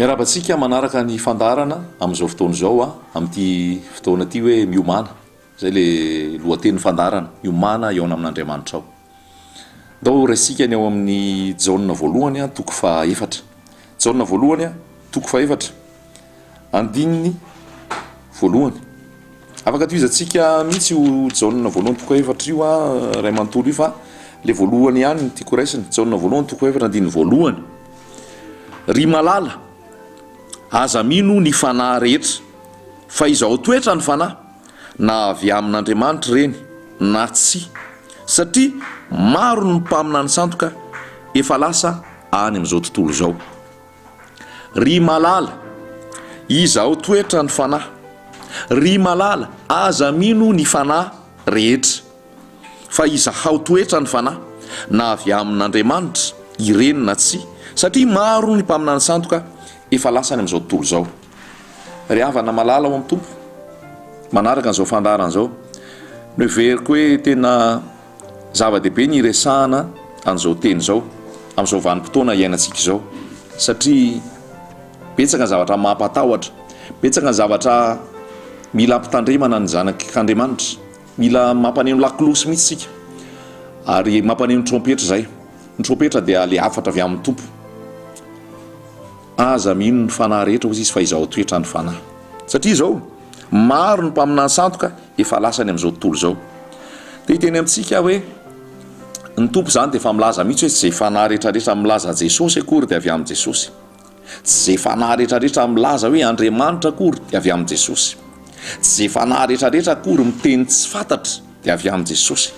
miarabantsika manaraka ny fandarana amin'izao fotoana izao a amin'ity fotoana ty hoe miomana zay le lohaten'ny fandarana miomana eo amin'Andriamanitra ao. Dao resika ny eo amin'ny jauna voalohany a toko fa efatra. Jauna voalohany a toko fa efatra. Andininy voalohany. Afaka toizantsika mihitsy io jauna voalohany toko efatra io a ray manontolo io fa le voalohany ihany tiako raisiny. Jauna voalohany toko efatra andininy voalohany. Ry malala aza mino ny fanahy rehetra fa izao toetra ny fanahy na avy amin'Andriamanitra reny na tsy satria maro ny mpamina ny sandoka efa lasa any amin'izao tontolo izao. Ry malala izao toetra ny fanahy, ry malala aza mino ny fanahy rehetra fa izahao toetra ny fanahy na avy amin'Andriamanitra ireny na tsy satria maro ny mpamina ny sandoka efa lasa any amin'izao tontolo izao. Ry havana malala ao amin'ny tompo manaraka an'izao fandarana izao no veriko hoe tena zava-dehibe ny resahana an'izao teny izao amin'izao vanim-potoana iainantsika izao satria betsaka ny zavatra mampatahotra, betsaka ny zavatra mila ampitandremana ny zanak'Andriamanitra, mila mampaneno lakolosy mihitsy sika ary mampaneno trompetra zay. Ny trompetra dia le afatra avy amin'ny tompo. Aza mino ny fanahy rehetra hozy izy fa izao toetra ny fanahy satria izao maro ny mpamina ny sandoka efa lasany amin'izao tontolo izao. Dia teny amintsika hoe ny tompo zany dia efa milaza mihitsy hoe tsy zay fanahy rehetrarehetra milaza Jesosy akory dia avy amin'ny Jesosy, tsy zay fanahy rehetrarehetra milaza hoe Andriamanitra akory dia avy amin'ny Jesosy, tsy zay fanahy rehetrarehetra akory miteny tsy fantatra dia avy amin'ny Jesosy,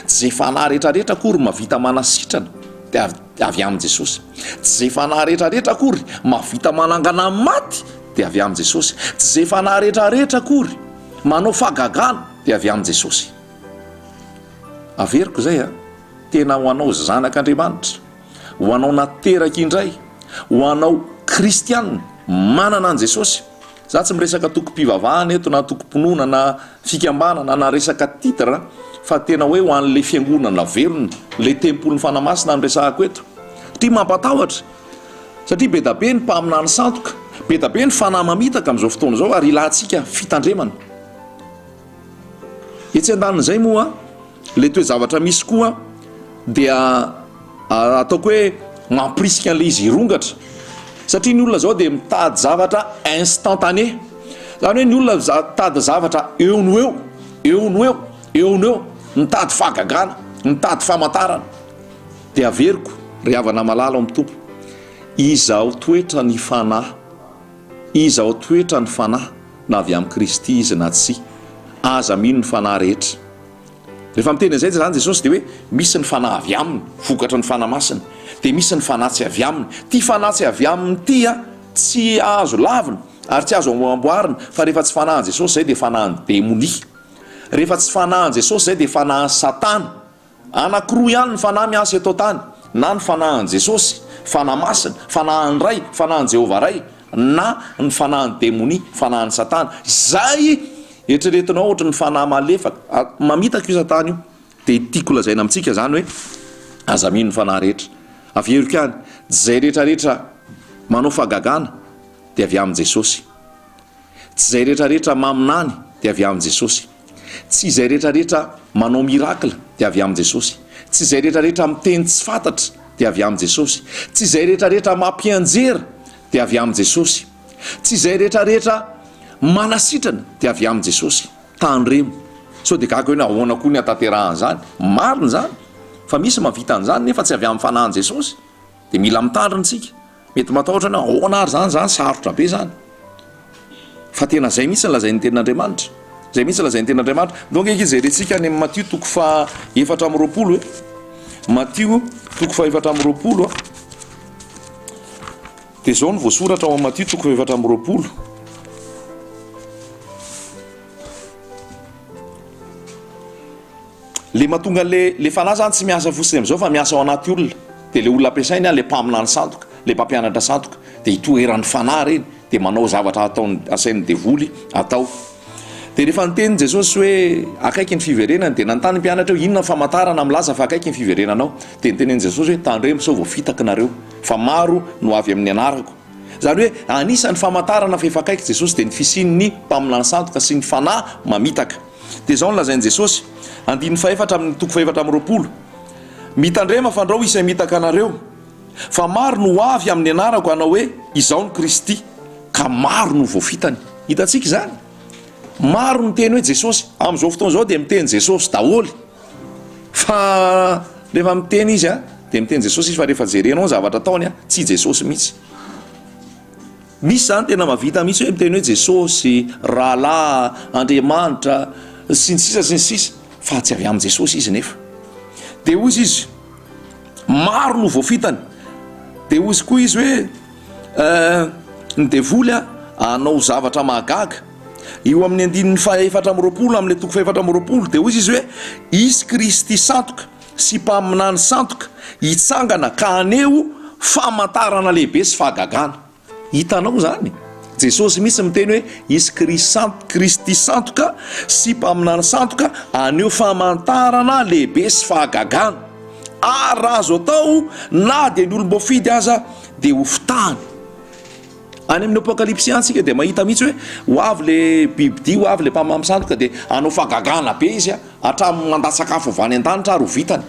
tsy zay fanahy rehetrarehetra akory mavita manasitrana dia avy amin'ny Jesosy, tsy zay fanahy rehetrarehetra akory mavita manangana maty dia avy amin'ny Jesosy, tsy zay fanahy rehetrarehetra akory manao fagagana dia avy amin'ny Jesosy. Averiko zay a tena ho anao zanak'Andriamanitra, ho anao nateraka indray, ho anao kristianina manana an Jesosy. Za tsy miresaka tokom-pivavahana eto na tokom-pinoana na fikambanana na resaka titra fa tena hoe ho an'le fiangonana velona, le tempoly ny fanamasina ny resahako eto. Tia mampatahotra satria be da be ny mpamina ny sandoka, be da be ny fanahy mamitaka amin'izao fotoana izao ary ilahantsika fitandremana. Etsy andanin'izay moa le toe-zavatra misy koa dia ataoko hoe mampirisika an'le izy hirongatra satria ny olona zao dia mitady zavatra instantané, zany hoe ny olona mitady zavatra eo no eo, eo no eo, eo no eo, mitady fahagagana, mitady famantarana. Dia averiko ry havana malala ao amin'ny tompo, izao toetra ny fanahy, izao toetra ny fanahy na avy amin'ny Kristy izy na tsy, aza mino ny fanahy rehetra. Rehefa miteny izay zany Jesosy dia hoe misy ny fanahy avy aminy, vokatra ny fanahy masina, dia misy ny fanahy tsy avy aminy. Ty fanahy tsy avy aminy ty a tsy azo lavina ary tsy azo amboarina fa rehefa tsy fanahin Jesosy zay dia fanahin'ny démonie, rehefa tsy fanahin Jesosy zay dia fanahin'ny Satana. Anankiroa ihany ny fanahy miasa eto tany, na ny fanahin Jesosy fanahy masina, fanahin'ny ray, fanahin'ny Jehovah ray, na ny fanahin'ny démonie, fanahin'ny Satana. Zay eritreretinao ohatra ny fanahy malefaka mamitaka io Satana io. Dia tiako lazaina amintsika zany hoe aza mino ny fanahy rehetra. Averiko ihany zay rehetrarehetra manao fagagana dia avy amin'ny Jesosy, tsy zay rehetrarehetra maminany dia avy amin'ny Jesosy, tsy zay rehetrarehetra manao mirakla dia avy amin'ny Jesosy, tsy zay rehetrarehetra miteny tsy fantatra dia avy amin'ny Jesosy, tsy zay rehetrarehetra mampianjera dia avy amin'ny Jesosy, tsy zay rehetrarehetra manasitrana dia avy amin'ny Jesosy. Tandremo so dia gaga hoe nahoana koa ny atanterahana zany, marina zany fa misy mahavita an'izany nefa tsy avy amin'ny fanahin Jesosy dia mila mitandrina tsika. Mety matahotra hoe ahoana ary zany sarotra be zany fa tena zay mihitsy ny lazain'ny tenin'Andriamanitra, zay mihitsy lazain'ny tenin'Andriamanitra. Donc izy irentsika any amin'ny Matthieu toko fa 4:20 Matthieu toko fa 4:20 dia zao no voasoratra ao amin'ny Matthieu toko fa 4:20. Le mahatonga le fanahy zany tsy miasa fotsiny amin'izao fa miasa ao anaty olona. Dia le olona ampiasainy a le mpamina ny sandoka, le mpampianatra sandoka dia hitoeran'ny fanahy reny dia manao zavatra ataony asain'ny devoly atao. Dia rehefa niteny Jesosy hoe akaiky ny fiverenany dia nanontany mpianatra hoe inona famantarana milaza fa akaiky ny fiverenanao. Dia nitenen'i Jesosy hoe tandremo sao voafitaky nareo fa maro no avy amin'ny anarako. zany hoe anisan'ny famantarana fefakaiky jesosy dia ny fisin'ny mpaminany santoka sy ny fanahy mamitaka dia zao nylazain'i jesosy andin'ny faefatra amin'ny toko faefatra amin'ny roapolo mitandrema fandrao isay mitaka anareo fa maro no avy amin'ny anarako hanao hoe izao ny Kristy ka maro no voafitany. Hitantsika zany maro no teny hoe Jesosy amin'izao fotoana izao dia miteny Jesosy daholy fa rehefa miteny izy dia miteny Jesosy izy fa rehefa jerenao zavatra ataony tsy Jesosy mihitsy. Misy zany tena mavita mihitsy hoe miteny hoe Jesosy rahalahy Andriamanitra sy ny sisa fa tsy avy amin'ny Jesosy izy nefa. Dia ozy izy maro no voafitany. Dia ozy koa izy hoe ny devoly anao zavatra mahagaga io amin'ny andin'ny faefatra amin'ny roapolo amin'ny toko faefatra amin'ny roapolo. Dia ozy izy hoe izy Kristy santoka sy mpaminany santoka hitsangana ka aneo famantarana lehibe sy fahagagana. Hitanao zany Jesosy misy miteny hoe izy Kristy santoka sy mpaminany santoka aneo famantarana lehibe sy fahagagana. Ary raha azo atao na dia ny olom-boafidy aza dia ho fitahany. Any amin'ny apokalipsy antsika dia mahita mihitsy hoe ho avy le bibidia ho avy le mpamamy santoka dia anao fahagagana be izy hatramin'ny mandatsakafo avy any an-danitra ary ho vitany.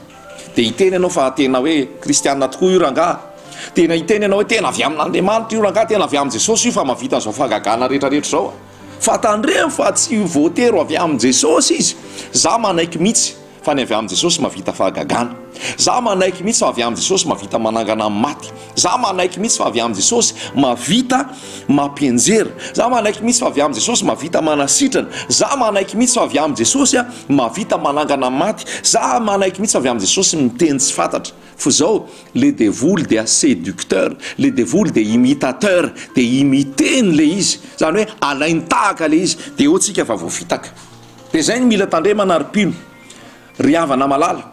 Dia hiteny ianao fa tena hoe kristianina tokoa io rangaha. Tena hiteny ianao hoe tena avy amin'Andriamanitra io rangaha, tena avy amin'ny Jesosy io fa mahavita an'izao fahagagana rehetrarehetra zao. Fa tandremo fa tsy voatero avy amin'ny Jesosy izy. Za manaiky mihitsy fa ny avy amin'ny Jesosy mahavita fahagagana. Za manaiky mihitsy fa avy amin'ny Jesosy mahavita manangana maty. Za manaiky mihitsy fa avy amin'ny Jesosy mahavita mampienjera. Za manaiky mihitsy fa avy amin'ny Jesosy mahavita manasitrana. Za manaiky mihitsy fa avy amin'ny Jesosy mahavita manangana maty. Za manaiky mihitsy fa avy amin'ny Jesosy miteny tsy fantatra. Fa zao le devoly dia séducteur, le devoly dia imitateur, dia imiteny le izy. Zany hoe alainy tahaka le izy dia eo tsika fa voafitaka. Dia zay ny mila tandremana aripino ry havana malala.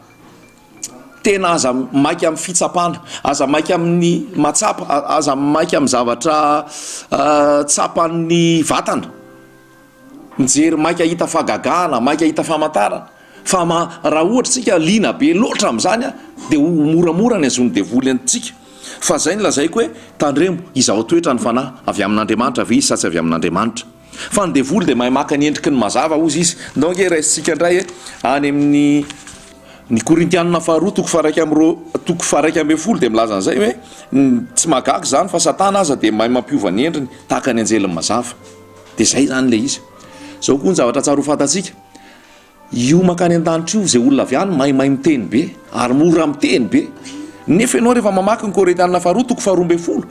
Tena aza maiky amin'ny fitsapana, aza maiky amin'ny matsapa, aza maiky amin'ny zavatra tsapan'ny vatana. Mijery maiky ahita fahagagana, maiky ahita famantarana. Fa raha ohatra tsika liana be loatra amin'izany dia moramora ny azony devoly antsika. Fa zay ny lazaiko hoe tandremo izaho toetra ny fanahy avy amin'Andriamanitra ve izy sa tsy avy amin'Andriamanitra. Fa ny devoly dia mahay maka ny endriky ny mazava ozy izy. Donc raisitsika indray any amin'ny ny Korintianina faharoa toko faha 1 dia milaza an'izay hoe tsy mahagaga zany fa Satana aza dia mahay mampiova ny endriny tahaka ny anjelin'ny mazava. Dia zay zany le izy. Zao koa ny zavatra tsara ho fantatsika. Io makany an-danitra io zay olona avy any mahay miteny be ary mora miteny be. Nefa ianao rehefa mamaky ny Korintianina faharoa toko faha 12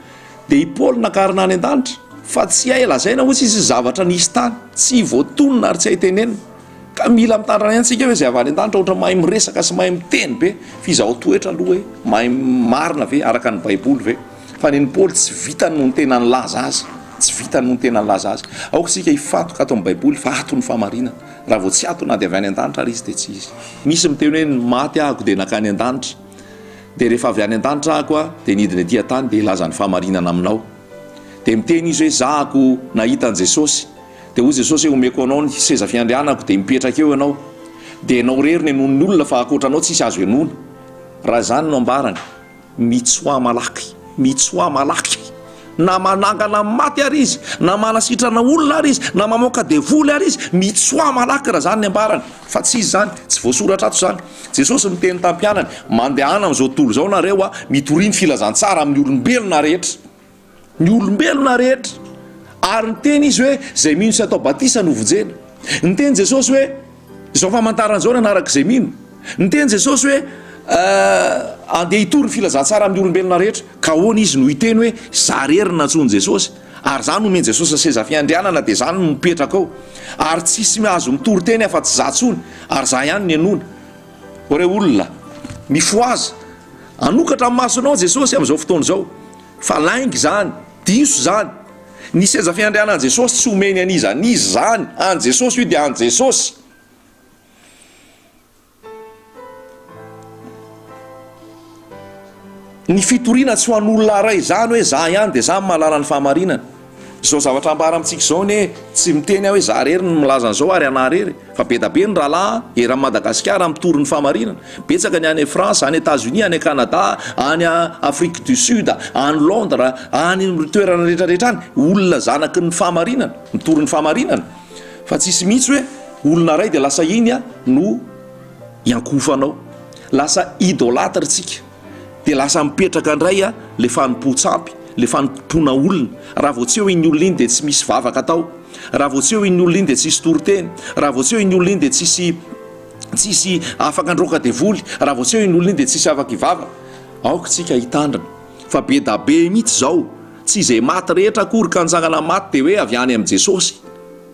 dia i Paoly nakarina any an-danitra fa tsy hay lazaina ohatsy izy zavatra nisy tany tsy voatonona ary tsy hay tenenina. Ka mila mitandrina ihany tsika hoe zay avy any an-danitra ohatra mahay miresaka sy mahay miteny be fa izaho toetra aloha hoe mahay marina ve araka ny baiboly ve. Fa ny Paoly tsy vitany no ny tena nilaza azy, tsy vitany no ny tena nilaza azy. Aoka sika hifantoka ato amin'ny baiboly fa ato ny famarinana. Raha vao tsy ato na dia avy any an-danitra ary izy dia tsy izy. Misy miteny hoe maty ahako dia nakany an-danitra. Dia rehefa avy any an-danitra ahako dia nidiny dia tany dia ilaza ny famarinana aminao. Dia miteny izy hoe zahako nahita an'i Jesosy. Dia hoy Jesosy hoe omeko anao ny seza fiandrianako dia mipetraka eo ianao. Dia ianao rery ny enon'ny olona fa ankoatranao tsisy azo enona. Raha zany no ambarany mitsoa malaky, mitsoa malaky. Na manangana maty ary izy, na manasitrana olona ary izy, na mamoaka devoly ary izy, mitsoa malaky raha zany ny ambarany. Fa tsy izy zany, tsy voasoratra ato zany. Jesosy miteny tam-pianany, mandehana amin'izao tontolo izao nareo mitoriany filazantsara amin'ny olombelona rehetra. Ny olombelona rehetra. Ary niteny izy hoe zay mino sy atao batisa no vonjena. Niteny Jesosy hoe izao famantarana izao nanaraka izay mino. Niteny Jesosy hoe andeha hitory ny filazantsara amin'ny olombelona rehetra. Ka ahoana izy no hiteny hoe zarery nantsony Jesosy. Ary zany nomeny Jesosy seza fiandrianana dia zany no mipetraka ao. Ary tsisy azo mitory teny afa tsy za tsony. Ary za ihany ny enona. Ore olona mifoaza anokatra amin'ny masonao Jesosy amin'izao fotoana izao. Fa laingy zany, diso zany. Ny seza fiandrianana Jesosy tsy omeny aniza anizy zany. An Jesosy io dia an Jesosy. Ny fitoriana tsy ho an'olona ray zany hoe za ihany dia za mahalala ny fahamarinana. zao zavatra ambara amintsika zao ny tsy miteny aho hoe za rery ny milaza an'izao ary ana rery fa be da be ny rahalahy eran'ny Madagasikara mitory ny fahamarinana betsaka ny any France any États-Unis any Canada any Afrique du Sud any Londres any toerana rehetrarehetra any olona zanaky ny fahamarinana mitory ny fahamarinana fa tsisy mihitsy hoe olona ray de lasa iny no iankofanao lasa idolâtre tsika de lasa mipetraka indray le fanompo-tsampy le fanompona olona raha vao tsy eo iny olona iny de tsy misy vavaka atao raha vao tsy eo iny olona iny de tsisy toroteny raha vao tsy eo iny olona iny de tsisy afaka androka devoly raha vao tsy eo iny olona iny de tsisy afaka ivava aoka tsika hitandrana fa be da be mihitsy zao tsy izay maty rehetra akory ka nitsangana maty de hoe avy any amin'i Jesosy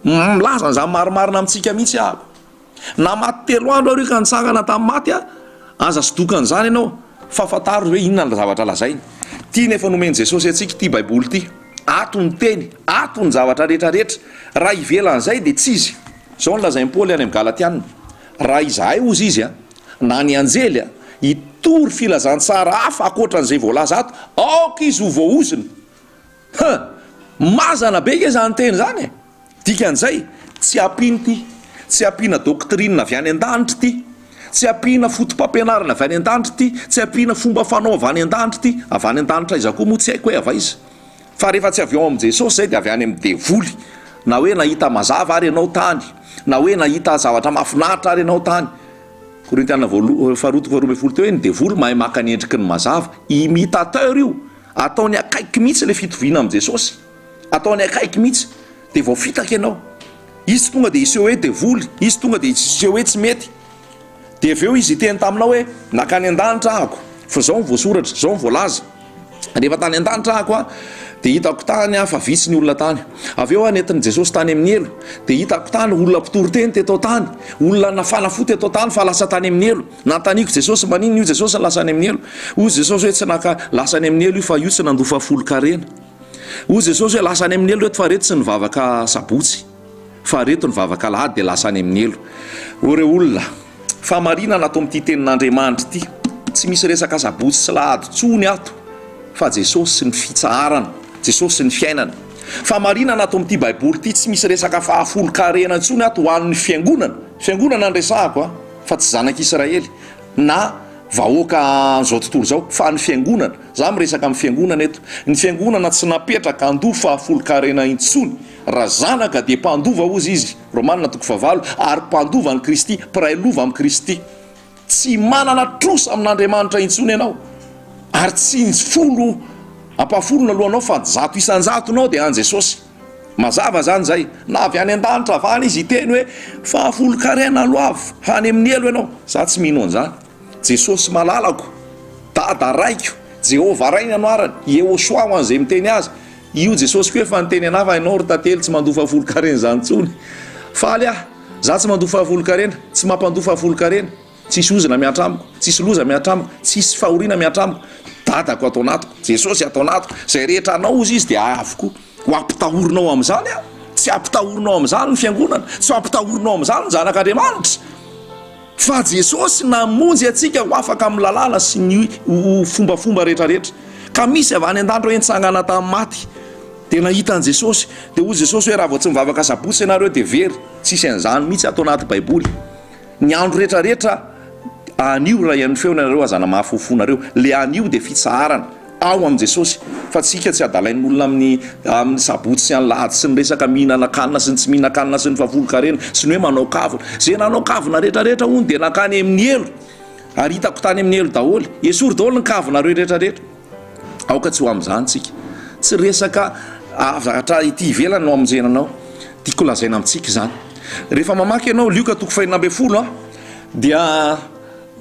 milaza an'izany marimarina amintsika mihitsy ahako na maty 3 andro ary ka nitsangana tamin'ny maty aza sodokan'izany ianao fafantaro hoe inona ny zavatra lazainy tia nefa nomeny Jesosy atsika ty baiboly ty ato ny teny ato ny zavatra rehetrarehetra raha ivelan'izay de tsy izy zao ny lazain'i Paoly any amin'ny Galatiana raha izahay ozy izy na ny anjely hitory filazantsara hafa akoatran'izay voalaza ato aoka izy ho voaozina mazana be ke zany teny zany dikan'izay tsy apiny ty tsy apina doktrine avy any an-danitra ty tsy apina fotom-pampianarana avy any an-danitra ty tsy apina fomba fanaova any an-danitra ty avy any an-danitra iza koa moa tsy haiko hoe avaiza fa rehefa tsy avy ao amin'i Jesosy zay de avy any amin'ny devoly na hoe nahita mazava ary ianao tany na hoe nahita zavatra mahafinaritra ary ianao tany Korintiana faharoa teo hoe ny devoly mahay maka ny endriky ny mazava imitateur io ataony akaiky mihitsy le fitoviana amin'i Jesosy ataony akaiky mihitsy de vao fitaka ianao izy tonga de iseho hoe devoly izy tonga de iseho hoe tsy mety de aveo izy teny taminao hoe nakany an-danitra ahako fa zao ny voasoratra zao ny voalaza rehefa tany an-danitra ahako de hitako tany fa vitsy ny olona tany aveo nentin'i Jesosy tany amin'ny elo de hitako tany olona mpitory-teny tetao tany olona nafanafo tetao tany fa lasa tany amin'ny elo nantaniko Jesosy manino io Jesosy lasa any amin'ny elo ozy Jesosy hoe tsy naka lasa any amin'ny elo io fa io tsy nandofa folo-karena ozy Jesosy hoe lasa any amin'ny elo eto fa reto tsy nivavaka sabotsy fa reto nivavaka lahady de lasa any amin'ny elo oreo olona fahamarinana ato amin'ity tenin'Andriamanitra ity tsy misy resaka sabotsy sy lahady tsony ato fa Jesosy sy ny fitsaharana Jesosy sy ny fiainana fahamarinana ato amin'ity baiboly ity tsy misy resaka fahafolo-karena tsony ato ho an'ny fiangonana andresahako fa tsy zanak'Israely na vahoaka zao tontolo zao fa ny fiangonana za miresaka amin'ny fiangonana eto ny fiangonana tsy napetraka andova fahafolo-karena intsony raha zanaka de mpandova ozy izy Romanina 7 ary mpandova ny Kristy prailova amin'ny Kristy tsy manana trosa amin'Andriamanitra intsony ianao ary tsy folo ampafolona alohanao fa 100 isan-jato anao de an Jesosy mazava zany zay na avy any an-danitra avany izy iteny hoe fahafolo-karena aloavo hany amin'ny elo ianao za tsy mino an'izany Jesosy malalako dada raiko Jehova ray ny anoarany Yehoshua ho an'izay miteny azy io Jesosy koa efa niteny anahy fa ianao ry tantely tsy mandoa fahafolo-karena zany tsony faly za tsy mandoa fahafolo-karena tsy mampandoa fahafolo-karena tsisy ozina miatra amiko tsisy loza miatra amiko tsisy fahoriana miatra amiko dadako atao anatiko Jesosy atao anatiko zay rehetra anao izy izy de avoko ho ampitahorinao amin'izany tsy ampitahorinao amin'izany ny fiangonana tsy ampitahorinao amin'izany ny zanak'Andriamanitra fa Jesosy namonjy atsika ho afaka amin'ny lalàna sy ny fombafomba rehetrarehetra ka misy avy any an-danitra hoe nitsangana tamin'ny maty de nahita an Jesosy de hoy Jesosy hoe raha vao tsy mivavaka sabotsy ianareo de very tsisy an'izany mihitsy atao anaty baiboly ny andro rehetrarehetra anio raha ian'ny feonareo azana mahafofonareo le anio de fitsaharana ao am Jesosy fa tsika tsy adalain'ny olona amin'ny sabotsy sy any lahady sy ny resaka mihinana-kanina sy ny tsy mihinan-kanina sy ny fahafolo-karena sy ny hoe manao kavina zay nanao kavina rehetrarehetra hony de nakany amin'ny elo ary hitako tany amin'ny elo daholy esory daholy ny kavinareo rehetrarehetra aoka tsy ho amin'izany tsika tsy resaka zavatra ity ivelany no amonjenanao tiako lazaina amintsika zany rehefa mamaky ianao Lioka 2:20 dia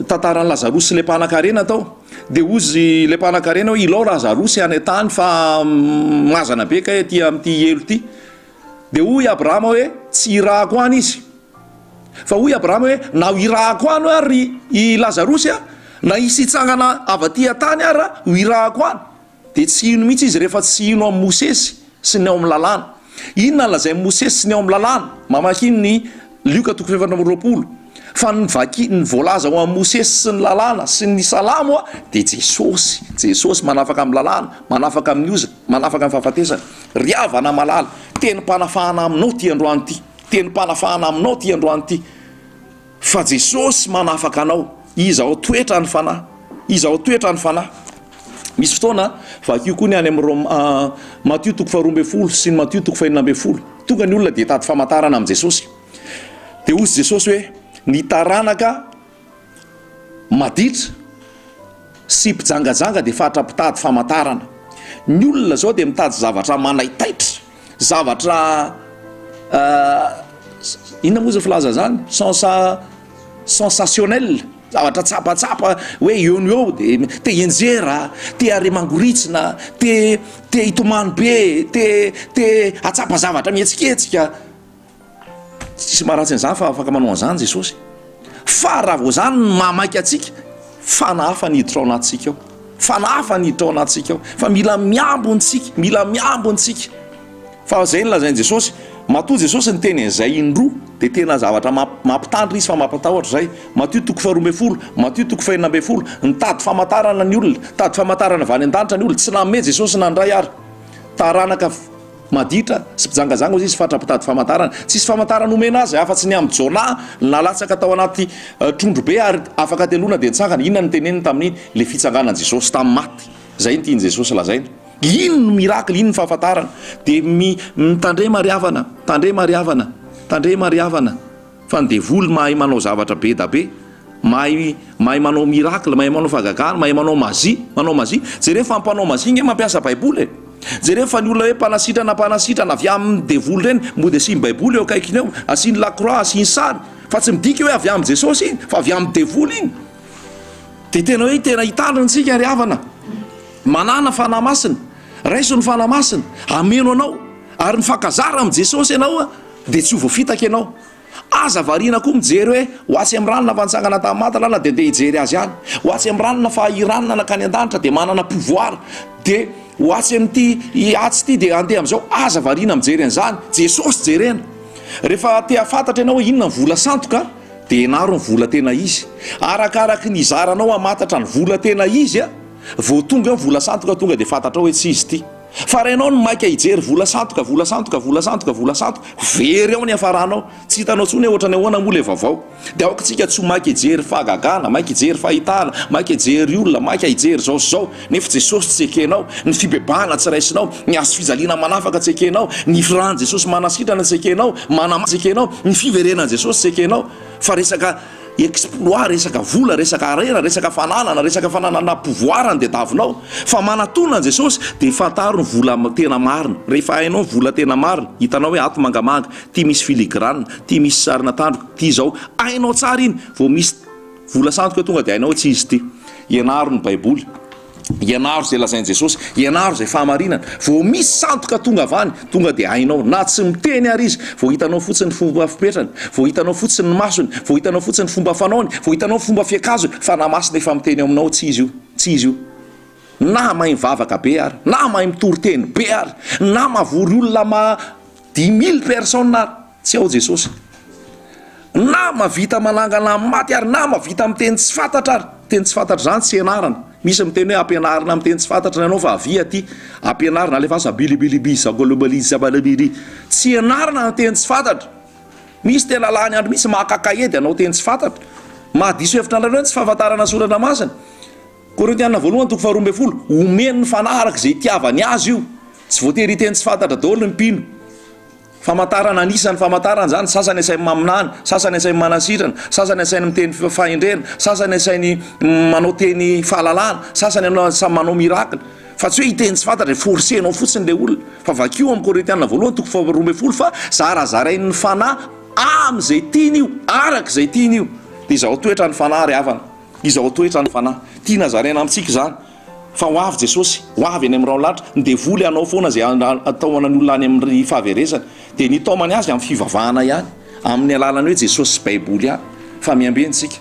tantaran'ny Lazarosy sy le mpanan-karena tao de ozy le mpanan-karena hoe ilao Lazarosy any an-tany fa mazana be ka ty amin'ity elo ty de hoy Abrahama hoe tsy irahako any izy fa hoy Abrahama hoe na irahako any ary i Lazarosy na isy itsangana avy aty an-tany ary ho irahako any de tsy ino mihitsy izy rehefa tsy ino amin'ny Mosesy sy ny ao amin'ny lalàna inona lazain'ny Mosesy sy ny ao amin'ny lalàna mamaky ny Lioka 2:20 fa ny voalaza ho amin'ny Mosesy sy ny lalàna sy ny salamo dia Jesosy manafaka amin'ny lalàna, manafaka amin'ny oza, manafaka amin'ny fahafatesana. Riavana malala, teny mpanafahana aminao ty androany ty, teny mpanafahana aminao ty androany ty. Fa Jesosy manafaka anao, izy ao toetra ny fanahy, izy ao toetra ny fanahy. Misy fotoana vakio koa ny any amin'ny Matthieu 12 sy ny Matthieu 19, tonga ny olona dia tady famantarana amin'ny Jesosy. Dia ozy Jesosy hoe ny taranaka maditra sy mpijangajanga dia fatra-pitady famantarana. Ny olona zao dia mitady zavatra manaitaitra, zavatra inona moa zay filaza zany, sensationnel, zavatra tsapatsapa hoe eo te enjera, te are mangoritsina, te hitomany be, te atsapa zavatra mihetsiketsika. Tsisy maharatsy an'izany fa afaka manao an'izany Jesosy. Fa raha vao zany mamaky atsika, fanahafa niditra ao anatsika ao, fanahafa niditra ao anatsika ao, fa mila miambontsika, mila miambontsika. Fa zay nolazainy Jesosy, matoa Jesosy ny teny an'izay indroa dia tena zavatra mampitandry izy fa mampatahotra zay. Matthieu 12, Matthieu 19, nitady famantarana ny olona, tady famantarana avy any an-danitra ny olona, tsy nanome Jesosy nandray ary. Taranaka maditra sy mpijangajanga izy fatra-pitady famantarana, tsisy famantarana omena azy afa-tsy ny amin'ny Jona nalatsaka tao anaty trondro be ary afaka telona dia nitsangana. Inona ny teneniny tamin'iny le fitsanganan Jesosy tamin'ny maty, zay ny tiany Jesosy lazaina. Ino ny miracle, ino ny fahafantarana, dia mitandre mariavana, tandre mariavana fa ny devoly mahay manao zavatra be da be, mahay manao miracle, mahay manao fahagagana, mahay manao mazie. Jereo fa mpanao mazie nge mampiasa baiboly. Jereo fa ny olona hoe mpanasitrana avy amin'ny devoly reny mody asiny baiboly eo akaikiny eo, asiny lacroix, asiny sary, fa tsy midika hoe avy amin'ny Jesosy iny fa avy amin'ny devoly iny. Dia tena hoe tena hitandritsika ry havana, manana fanahy masina, raiso ny fanahy masina, ameno anao ary ny fankazara amin'ny Jesosy ianao dia tsy ho voafitaka ianao. Aza variana koa mijery hoe hoatsy amin'ny ranona fantsangana tamin'ny matalana dia andeha hijery azy any, hoatsy amin'ny ranona fa iranona nakany an-danitra dia manana pouvoir, dia hoatsy amin'ity atsy ity dia andeha amin'izao. Aza variana mijery an'izany, Jesosy jerena. Rehefa te hafantatra ianao hoe inona ny vola santoka dia ianaro ny vola tena izy, arakaraky ny zaranao hamantatra ny vola tena izy vao tonga ny vola santoka, tonga dia fantatra hoe tsy izy ity. Fa raha ianao no maika hijery vola santoka, very ao ny hafaranao, tsy hitanao tsony ohatra ny ahoana moa le vaovao. Dia aoka tsika tsy maika hijery fahagagana, maika hijery fahitana, maika hijery olona, maika hijery zao nefa Jesosy tsy ekenao, ny fibebahana tsy raisinao, ny azo fijaliana manafaka tsy ekenao, ny firan'ny Jesosy manasitrana tsy ekenao, tsy ekenao, ny fiverenan'i Jesosy tsy ekenao, fa resaka exploit, resaka vola, resaka arera, resaka fananana pouvoir dia davinao. Fa manatona an Jesosy dia fantaro ny vola tena marina. Rehefa hainao ny vola tena marina, hitanao hoe ato mangamanga, ty misy filigrane, ty misy sarina tandroka, ty zao hainao tsara iny. Vao misy vola santoka tonga dia hainao hoe tsy izy ty. Ianaro ny baiboly, ianaro zay lazainy Jesosy, ianaro zay fahamarinana. Vao misy santoka tonga avany, tonga dia hainao, na tsy miteny ary izy, vao hitanao fotsiny ny fomba fipetrany, vao hitanao fotsiny ny masony, vao hitanao fotsiny ny fomba fanaony, vao hitanao fomba fiakazony, fa na masina efa miteny aminao tsy izy io. Na mahay mivavaka be ary, na mahay mitory-teny be ary, na mavory olona 10 000 personnes ary, tsy ao Jesosy. Na mavita manangana maty ary, na mavita miteny tsy fantatra ary, teny tsy fantatra zany tsy ianarana. Misy miteny hoe ampianarina miteny tsy fantatra ianao fa avia ty, ampianarina alefa bilibilibi sakolobali, tsy ianarana miteny tsy fantatra. Misy tena lany andro misy makakaedy anao teny tsy fantatra, mahadiso hevitra andrareo tsy fahafantarana soratra masina. Korintiana 1:12, omeny ny fanahy araka izay itiavany azy io, tsy voatery hiteny tsy fantatra daholo ny mpino. Famantarana anisan'ny famantarana zany, sasany asainy maminany, sasany asainy manasitrana, sasany asainy miteny fahendrena, sasany asainy manao teny fahalalana, sasany manao miracle. Fa tsy hoe hiteny tsy fantatra forcenao fotsiny le olona. Fa vakio amin'ny Korintiana 1:12 fa zarazarainy ny fanahy amin'izay tiany io, araka izay tiany io. Dia izao toetra ny fanahy ry havana, izao toetra ny fanahy tiana zaraina amintsika zany. Fa ho avy Jesosy, ho avy any amin'ny raolanitra, ny devoly anao foana zay ataonany olona any amin'ny fahaverezana, dia ny taomany azy amin'ny fivavahana ihany, amin'ny alalany hoe Jesosy sy baiboly ihany. Fa miambentsika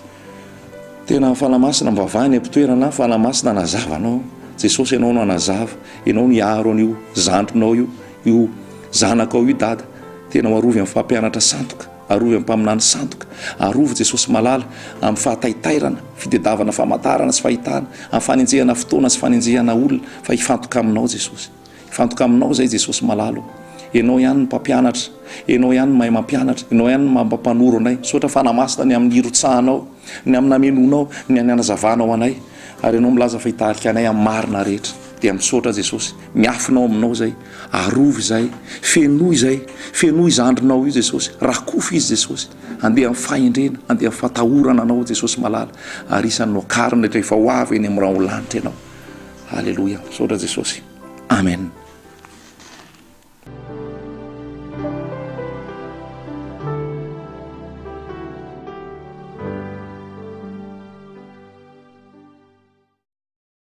tena fanamasina mivavahany ampitoerana, fanamasina nazavanao Jesosy, ianao no anazava, ianao no iaro an'io zandronao io zanakao io dada, tena ho arovy amin'ny fampianatra santoka. arovy amin'ny mpaminany sandoka, arovy Jesosy malala amin'ny fahatahitairana, fitediavana famantarana sy fahitana, amin'ny fanenjehana fotoana sy fanenjehana olona, fa hifantoka aminao Jesosy. Hifantoka aminao zay Jesosy malala. Ianao ihany ny mpampianatra, ianao ihany ny mahay mampianatra, ianao ihany ny mampanoro anay. Sotra fanamasina ny amin'ny irotsahanao, ny amin'ny amenonao, ny any anazavanao anay, ary ianao milaza fa hitarika anay amin'ny marina rehetra. Dia misaotra Jesosy, miafinao aminao zay, arovy zay, fenoy zay, fenoy zandrinao io Jesosy, rakofy izy Jesosy, andeha amin'ny fahendrena, andeha amin'ny fatahorana anao Jesosy malala, ary isan'ny nokarina rehefa ho avy eny amin'ny raha ho lanitra ianao. Halleloia, misaotra Jesosy. Amen.